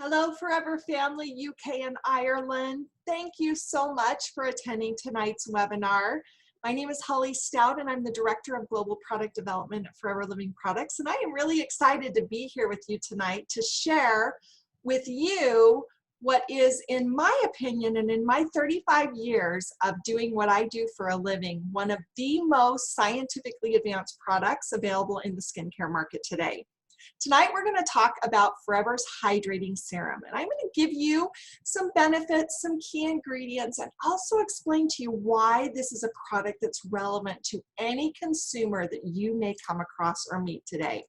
Hello, Forever Family, UK and Ireland. Thank you so much for attending tonight's webinar. My name is Holly Stout, and I'm the Director of Global Product Development at Forever Living Products. And I am really excited to be here with you tonight to share with you what is, in my opinion, and in my 35 years of doing what I do for a living, one of the most scientifically advanced products available in the skincare market today. Tonight, we're going to talk about Forever's Hydrating Serum, and I'm going to give you some benefits, some key ingredients, and also explain to you why this is a product that's relevant to any consumer that you may come across or meet today.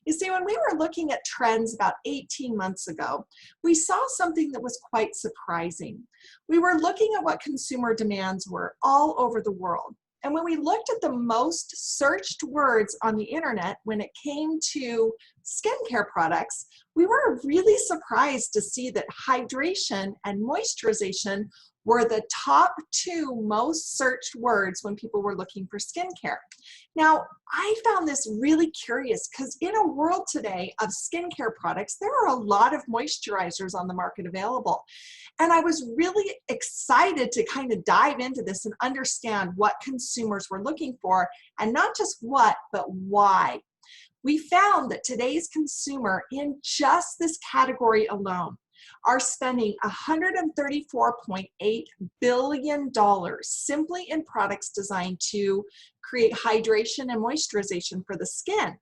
You see, when we were looking at trends about 18 months ago, we saw something that was quite surprising. We were looking at what consumer demands were all over the world. And when we looked at the most searched words on the internet when it came to skincare products, we were really surprised to see that hydration and moisturization were the top two most searched words when people were looking for skincare. Now, I found this really curious because in a world today of skincare products, there are a lot of moisturizers on the market available. And I was really excited to kind of dive into this and understand what consumers were looking for, and not just what, but why. We found that today's consumer in just this category alone are spending $134.8 billion simply in products designed to create hydration and moisturization for the skin.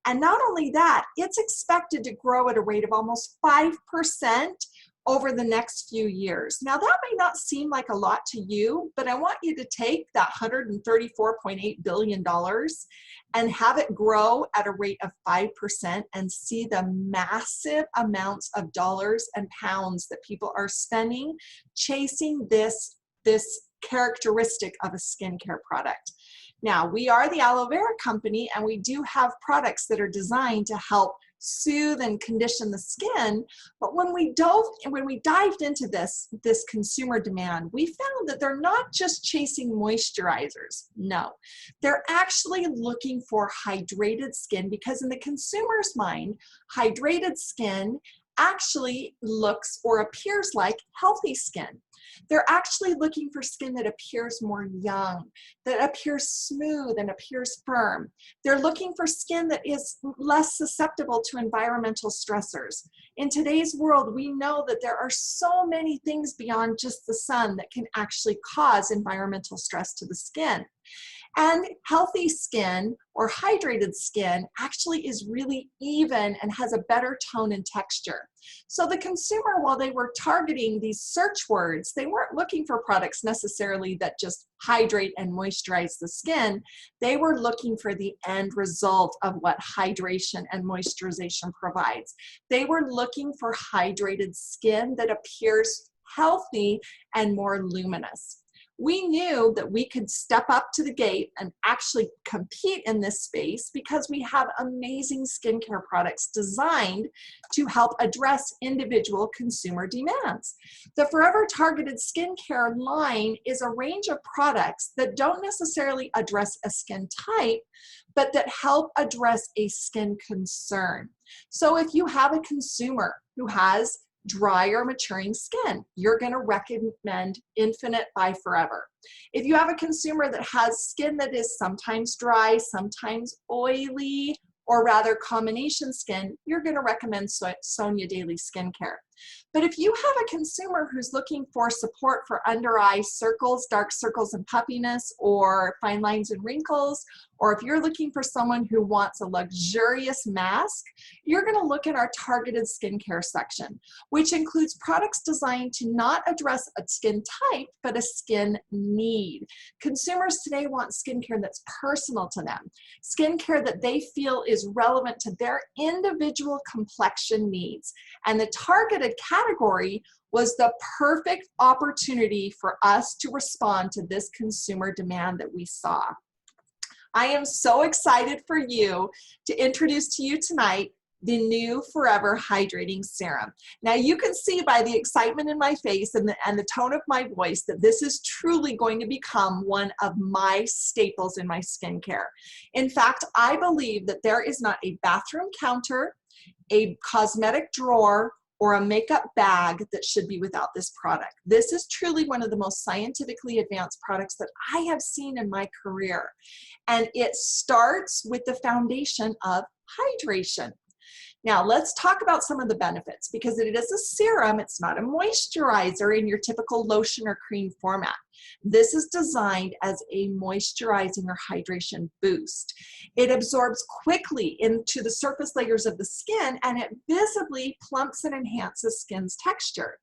And not only that, it's expected to grow at a rate of almost 5% over the next few years. Now, that may not seem like a lot to you, but I want you to take that $134.8 billion and have it grow at a rate of 5% and see the massive amounts of dollars and pounds that people are spending chasing this characteristic of a skincare product. Now, we are the aloe vera company, and we do have products that are designed to help soothe and condition the skin. But when we dived into this consumer demand, we found that they're not just chasing moisturizers. No, they're actually looking for hydrated skin, because in the consumer's mind, hydrated skin actually looks or appears like healthy skin. They're actually looking for skin that appears more young, that appears smooth and appears firm. They're looking for skin that is less susceptible to environmental stressors. In today's world, we know that there are so many things beyond just the sun that can actually cause environmental stress to the skin. And healthy skin or hydrated skin actually is really even and has a better tone and texture. So the consumer, while they were targeting these search words, they weren't looking for products necessarily that just hydrate and moisturize the skin. They were looking for the end result of what hydration and moisturization provides. They were looking for hydrated skin that appears healthy and more luminous. We knew that we could step up to the gate and actually compete in this space because we have amazing skincare products designed to help address individual consumer demands. The Forever Targeted Skincare line is a range of products that don't necessarily address a skin type, but that help address a skin concern. So if you have a consumer who has dry or maturing skin, you're going to recommend Infinite by Forever. If you have a consumer that has skin that is sometimes dry, sometimes oily, or rather combination skin, you're going to recommend Sonia Daily Skincare. But if you have a consumer who's looking for support for under eye circles, dark circles and puffiness, or fine lines and wrinkles, or if you're looking for someone who wants a luxurious mask, you're going to look at our targeted skincare section, which includes products designed to not address a skin type, but a skin need. Consumers today want skincare that's personal to them, skincare that they feel is relevant to their individual complexion needs. And the targeted category was the perfect opportunity for us to respond to this consumer demand that we saw. I am so excited for you to introduce to you tonight the new Forever Hydrating Serum. Now, you can see by the excitement in my face and the tone of my voice that this is truly going to become one of my staples in my skincare. In fact, I believe that there is not a bathroom counter, a cosmetic drawer, or a makeup bag that should be without this product. This is truly one of the most scientifically advanced products that I have seen in my career. And it starts with the foundation of hydration. Now, let's talk about some of the benefits because it is a serum. It's not a moisturizer in your typical lotion or cream format. This is designed as a moisturizing or hydration boost. It absorbs quickly into the surface layers of the skin and it visibly plumps and enhances skin's texture.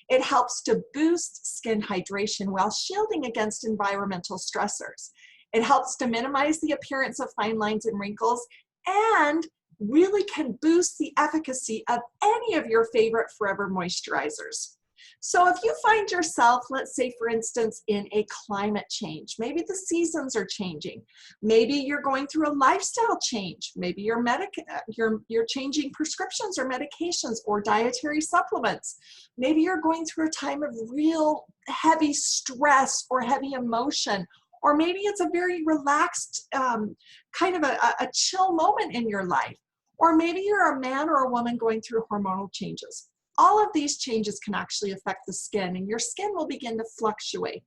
It helps to boost skin hydration while shielding against environmental stressors. It helps to minimize the appearance of fine lines and wrinkles and really can boost the efficacy of any of your favorite forever moisturizers. So if you find yourself, let's say for instance, in a climate change, maybe the seasons are changing, maybe you're going through a lifestyle change, maybe you're changing prescriptions or medications or dietary supplements, maybe you're going through a time of real heavy stress or heavy emotion, or maybe it's a very relaxed kind of a chill moment in your life. Or maybe you're a man or a woman going through hormonal changes. All of these changes can actually affect the skin and your skin will begin to fluctuate.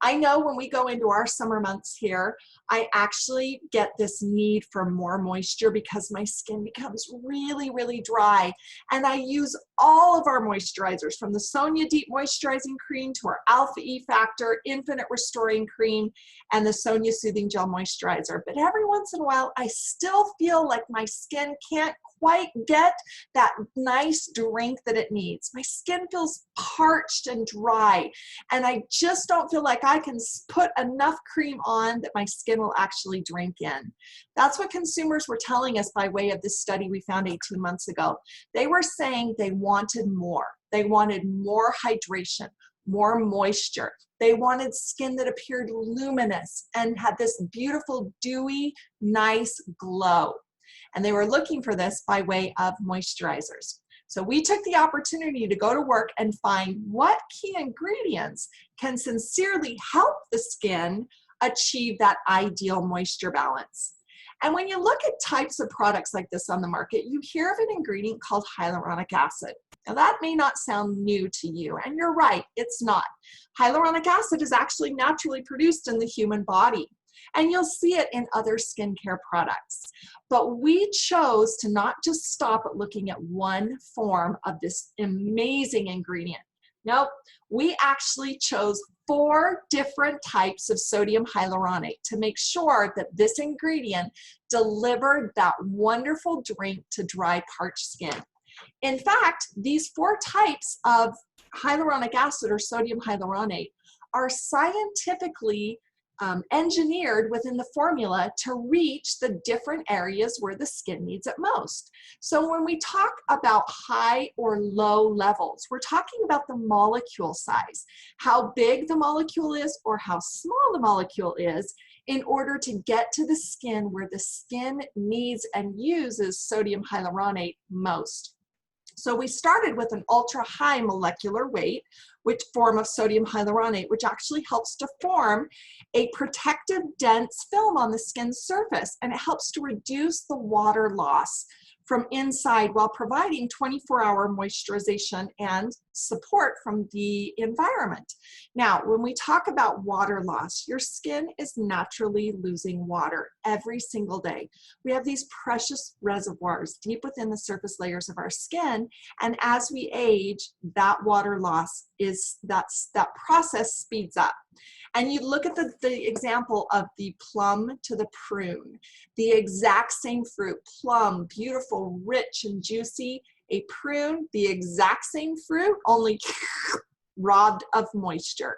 I know when we go into our summer months here, I actually get this need for more moisture because my skin becomes really, really dry. And I use all of our moisturizers from the Sonia Deep Moisturizing Cream to our Alpha E Factor, Infinite Restoring Cream, and the Sonia Soothing Gel Moisturizer. But every once in a while, I still feel like my skin can't quite get that nice drink that it needs. My skin feels parched and dry, and I just don't feel like I can put enough cream on that my skin will actually drink in. That's what consumers were telling us by way of this study we found 18 months ago. They were saying they wanted more. They wanted more hydration, more moisture. They wanted skin that appeared luminous and had this beautiful, dewy, nice glow. And they were looking for this by way of moisturizers. So we took the opportunity to go to work and find what key ingredients can sincerely help the skin achieve that ideal moisture balance. And when you look at types of products like this on the market, you hear of an ingredient called hyaluronic acid. Now that may not sound new to you, and you're right, it's not. Hyaluronic acid is actually naturally produced in the human body. And you'll see it in other skincare products. But we chose to not just stop at looking at one form of this amazing ingredient. Nope, we actually chose 4 different types of sodium hyaluronate to make sure that this ingredient delivered that wonderful drink to dry, parched skin. In fact, these 4 types of hyaluronic acid or sodium hyaluronate are scientifically engineered within the formula to reach the different areas where the skin needs it most. So when we talk about high or low levels, we're talking about the molecule size, how big the molecule is or how small the molecule is in order to get to the skin where the skin needs and uses sodium hyaluronate most. So we started with an ultra high molecular weight, which form of sodium hyaluronate, which actually helps to form a protective dense film on the skin's surface, and it helps to reduce the water loss from inside while providing 24-hour moisturization and support from the environment. Now, when we talk about water loss, your skin is naturally losing water every single day. We have these precious reservoirs deep within the surface layers of our skin, and as we age, that water loss that process speeds up. And you look at the example of the plum to the prune, the exact same fruit, plum, beautiful, rich and juicy, a prune, the exact same fruit, only robbed of moisture.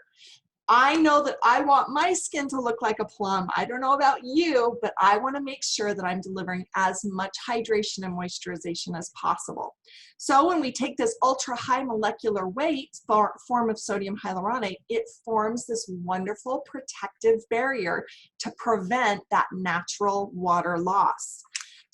I know that I want my skin to look like a plum. I don't know about you, but I want to make sure that I'm delivering as much hydration and moisturization as possible. So when we take this ultra high molecular weight form of sodium hyaluronate, it forms this wonderful protective barrier to prevent that natural water loss.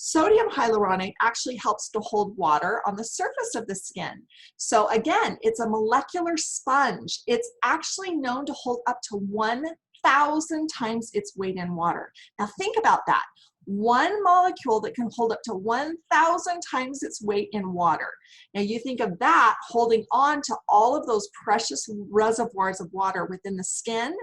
Sodium hyaluronate actually helps to hold water on the surface of the skin. So again, it's a molecular sponge. It's actually known to hold up to 1,000 times its weight in water. Now think about that. One molecule that can hold up to 1,000 times its weight in water. Now you think of that holding on to all of those precious reservoirs of water within the skin,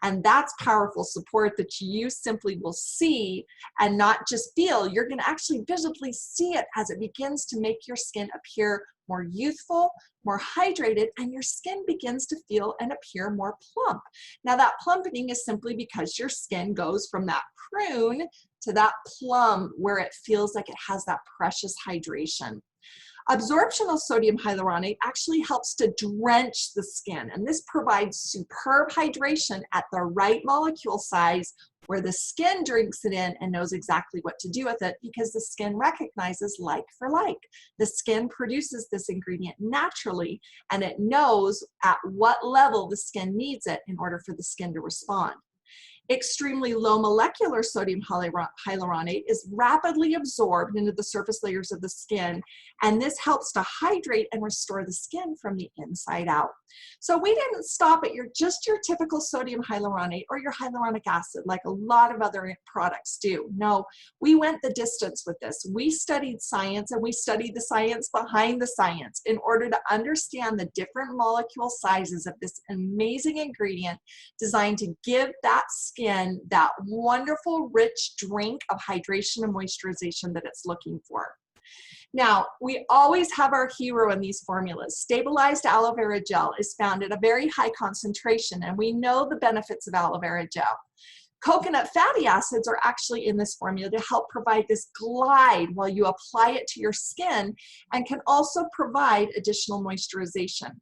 and that's powerful support that you simply will see and not just feel. You're going to actually visibly see it as it begins to make your skin appear more youthful, more hydrated, and your skin begins to feel and appear more plump. Now that plumping is simply because your skin goes from that prune to that plum where it feels like it has that precious hydration. Absorption of sodium hyaluronate actually helps to drench the skin, and this provides superb hydration at the right molecule size where the skin drinks it in and knows exactly what to do with it, because the skin recognizes like for like. The skin produces this ingredient naturally, and it knows at what level the skin needs it in order for the skin to respond. Extremely low molecular sodium hyaluronate is rapidly absorbed into the surface layers of the skin, and this helps to hydrate and restore the skin from the inside out. So we didn't stop at just your typical sodium hyaluronate or your hyaluronic acid like a lot of other products do. No, we went the distance with this. We studied science, and we studied the science behind the science in order to understand the different molecule sizes of this amazing ingredient designed to give that skin that wonderful rich drink of hydration and moisturization that it's looking for. Now, we always have our hero in these formulas. Stabilized aloe vera gel is found at a very high concentration, and we know the benefits of aloe vera gel. Coconut fatty acids are actually in this formula to help provide this glide while you apply it to your skin, and can also provide additional moisturization.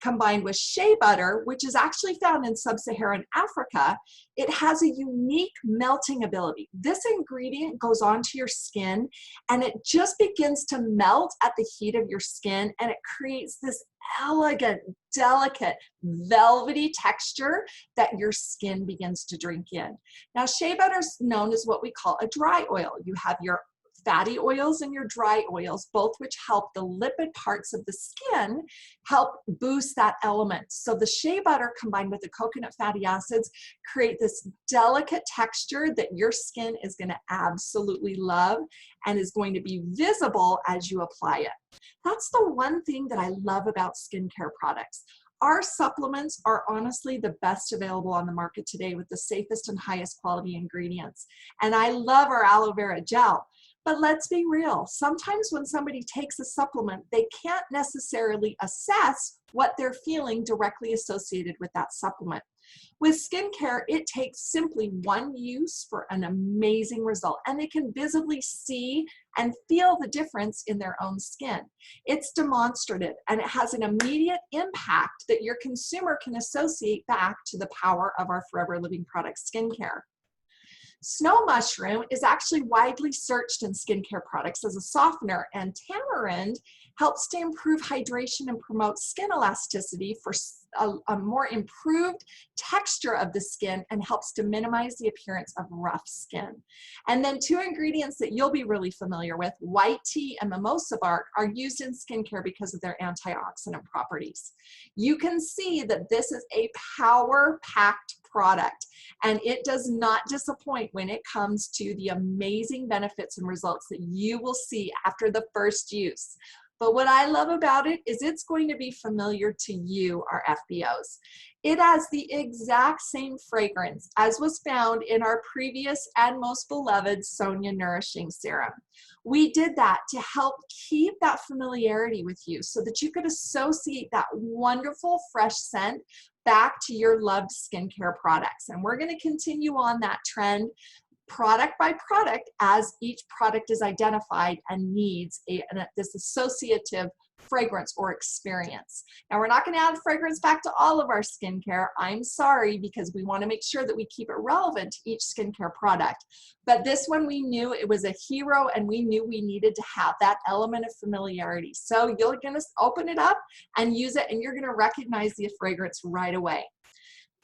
Combined with shea butter, which is actually found in sub-Saharan Africa, it has a unique melting ability. This ingredient goes onto your skin, and it just begins to melt at the heat of your skin, and it creates this elegant, delicate, velvety texture that your skin begins to drink in. Now, shea butter is known as what we call a dry oil. You have your fatty oils and your dry oils, both which help the lipid parts of the skin help boost that element. So the shea butter combined with the coconut fatty acids create this delicate texture that your skin is going to absolutely love and is going to be visible as you apply it. That's the one thing that I love about skincare products. Our supplements are honestly the best available on the market today with the safest and highest quality ingredients. And I love our aloe vera gel. But let's be real, sometimes when somebody takes a supplement, they can't necessarily assess what they're feeling directly associated with that supplement. With skincare, it takes simply one use for an amazing result, and they can visibly see and feel the difference in their own skin. It's demonstrative, and it has an immediate impact that your consumer can associate back to the power of our Forever Living Products skincare. Snow mushroom is actually widely searched in skincare products as a softener, and tamarind helps to improve hydration and promote skin elasticity for a more improved texture of the skin, and helps to minimize the appearance of rough skin. And then two ingredients that you'll be really familiar with, white tea and mimosa bark, are used in skincare because of their antioxidant properties. You can see that this is a power-packed product, and it does not disappoint when it comes to the amazing benefits and results that you will see after the first use. But what I love about it is it's going to be familiar to you, our FBOs. It has the exact same fragrance as was found in our previous and most beloved Sonia Nourishing Serum. We did that to help keep that familiarity with you so that you could associate that wonderful fresh scent back to your loved skincare products. And we're going to continue on that trend product by product as each product is identified and needs this associative fragrance or experience. Now, we're not going to add fragrance back to all of our skincare. I'm sorry, because we want to make sure that we keep it relevant to each skincare product. But this one, we knew it was a hero, and we knew we needed to have that element of familiarity. So you're going to open it up and use it, and you're going to recognize the fragrance right away.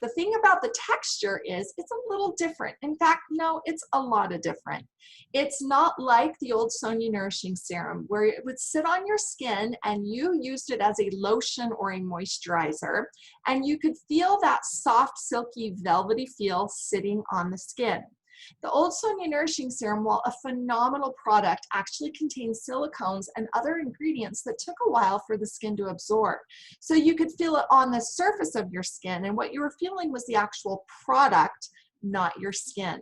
The thing about the texture is it's a little different. In fact, no, it's a lot of different. It's not like the old Sonia Nourishing Serum where it would sit on your skin and you used it as a lotion or a moisturizer, and you could feel that soft, silky, velvety feel sitting on the skin. The Old Sonia Nourishing Serum, while a phenomenal product, actually contains silicones and other ingredients that took a while for the skin to absorb. So you could feel it on the surface of your skin, and what you were feeling was the actual product, not your skin.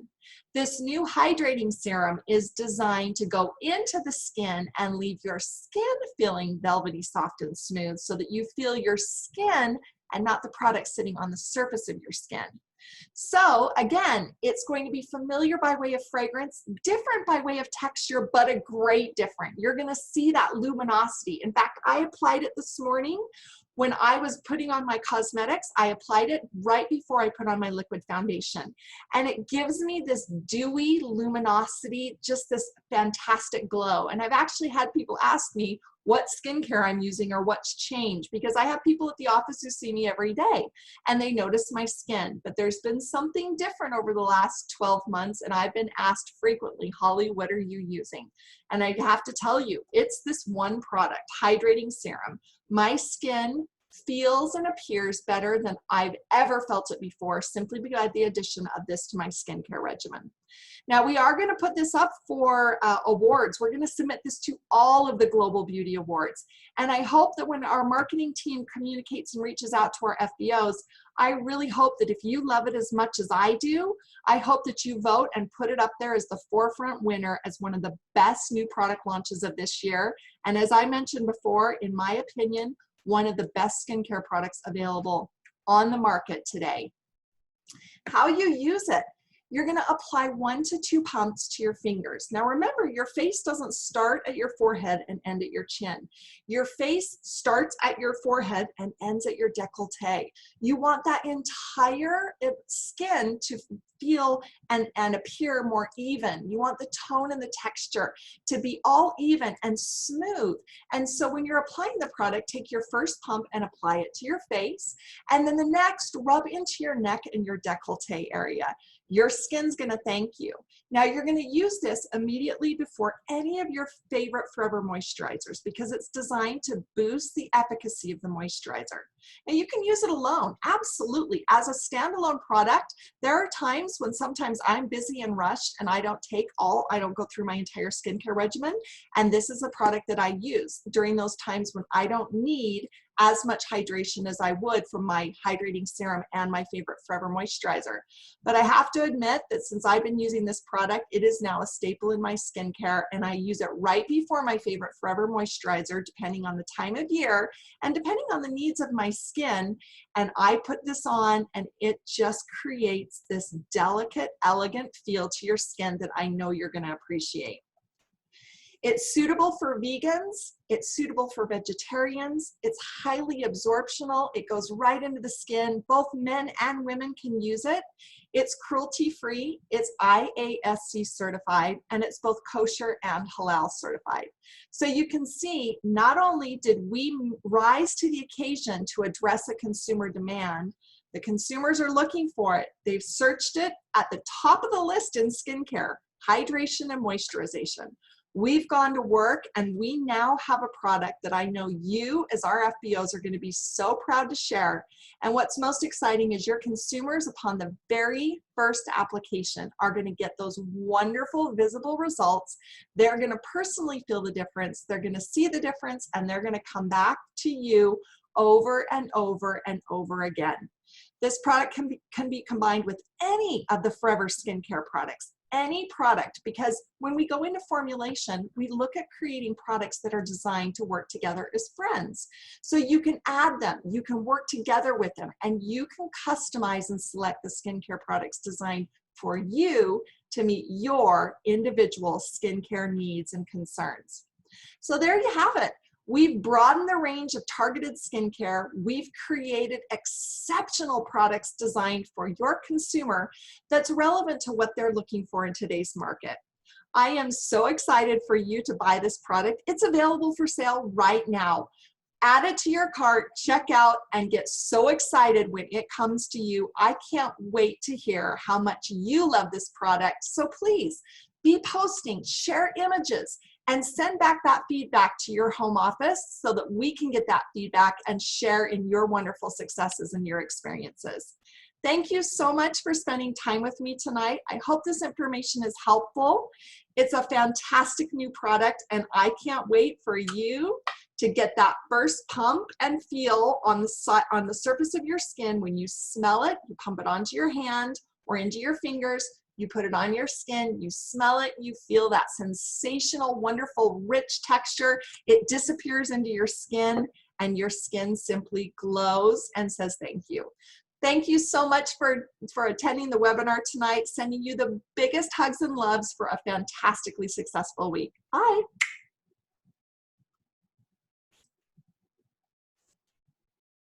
This new hydrating serum is designed to go into the skin and leave your skin feeling velvety, soft, and smooth so that you feel your skin and not the product sitting on the surface of your skin. So again, it's going to be familiar by way of fragrance, different by way of texture, but a great different. You're going to see that luminosity. In fact, I applied it this morning. When I was putting on my cosmetics, I applied it right before I put on my liquid foundation. And it gives me this dewy luminosity, just this fantastic glow. And I've actually had people ask me what skincare I'm using or what's changed, because I have people at the office who see me every day and they notice my skin. But there's been something different over the last 12 months, and I've been asked frequently, Holly, what are you using? And I have to tell you, it's this one product, Hydrating Serum. My skin feels and appears better than I've ever felt it before, simply by the addition of this to my skincare regimen. Now, we are going to put this up for awards. We're going to submit this to all of the Global Beauty Awards. And I hope that when our marketing team communicates and reaches out to our FBOs, I really hope that if you love it as much as I do, I hope that you vote and put it up there as the forefront winner, as one of the best new product launches of this year. And as I mentioned before, in my opinion, one of the best skincare products available on the market today. How you use it. You're going to apply 1 to 2 pumps to your fingers. Now remember, your face doesn't start at your forehead and end at your chin. Your face starts at your forehead and ends at your décolleté. You want that entire skin to feel and appear more even. You want the tone and the texture to be all even and smooth. And so when you're applying the product, take your first pump and apply it to your face. And then the next, rub into your neck and your décolleté area. Your skin's going to thank you. Now you're going to use this immediately before any of your favorite Forever moisturizers, because it's designed to boost the efficacy of the moisturizer. And you can use it alone, absolutely. As a standalone product, there are times when sometimes I'm busy and rushed and I don't go through my entire skincare regimen. And this is a product that I use during those times when I don't need as much hydration as I would from my hydrating serum and my favorite Forever moisturizer. But I have to admit that since I've been using this product, it is now a staple in my skincare, and I use it right before my favorite Forever moisturizer, depending on the time of year and depending on the needs of my skin. And I put this on and it just creates this delicate, elegant feel to your skin that I know you're going to appreciate. It's suitable for vegans, it's suitable for vegetarians, it's highly absorptional, it goes right into the skin. Both men and women can use it. It's cruelty-free, it's IASC certified, and it's both kosher and halal certified. So you can see, not only did we rise to the occasion to address a consumer demand, the consumers are looking for it. They've searched it at the top of the list in skincare, hydration and moisturization. We've gone to work and we now have a product that I know you as our FBOs are going to be so proud to share. And what's most exciting is your consumers, upon the very first application, are going to get those wonderful visible results. They're going to personally feel the difference. They're going to see the difference, and they're going to come back to you over and over and over again. This product can be combined with any of the Forever skincare products. Any product, because when we go into formulation, we look at creating products that are designed to work together as friends. So you can add them, you can work together with them, and you can customize and select the skincare products designed for you to meet your individual skincare needs and concerns. So there you have it. We've broadened the range of targeted skincare. We've created exceptional products designed for your consumer that's relevant to what they're looking for in today's market. I am so excited for you to buy this product. It's available for sale right now. Add it to your cart, check out, and get so excited when it comes to you. I can't wait to hear how much you love this product. So please be posting, share images, and send back that feedback to your home office so that we can get that feedback and share in your wonderful successes and your experiences. Thank you so much for spending time with me tonight. I hope this information is helpful. It's a fantastic new product, and I can't wait for you to get that first pump and feel on the surface of your skin. When you smell it, you pump it onto your hand or into your fingers, you put it on your skin, you smell it, you feel that sensational, wonderful, rich texture. It disappears into your skin, and your skin simply glows and says thank you. Thank you so much for attending the webinar tonight. Sending you the biggest hugs and loves for a fantastically successful week. Bye.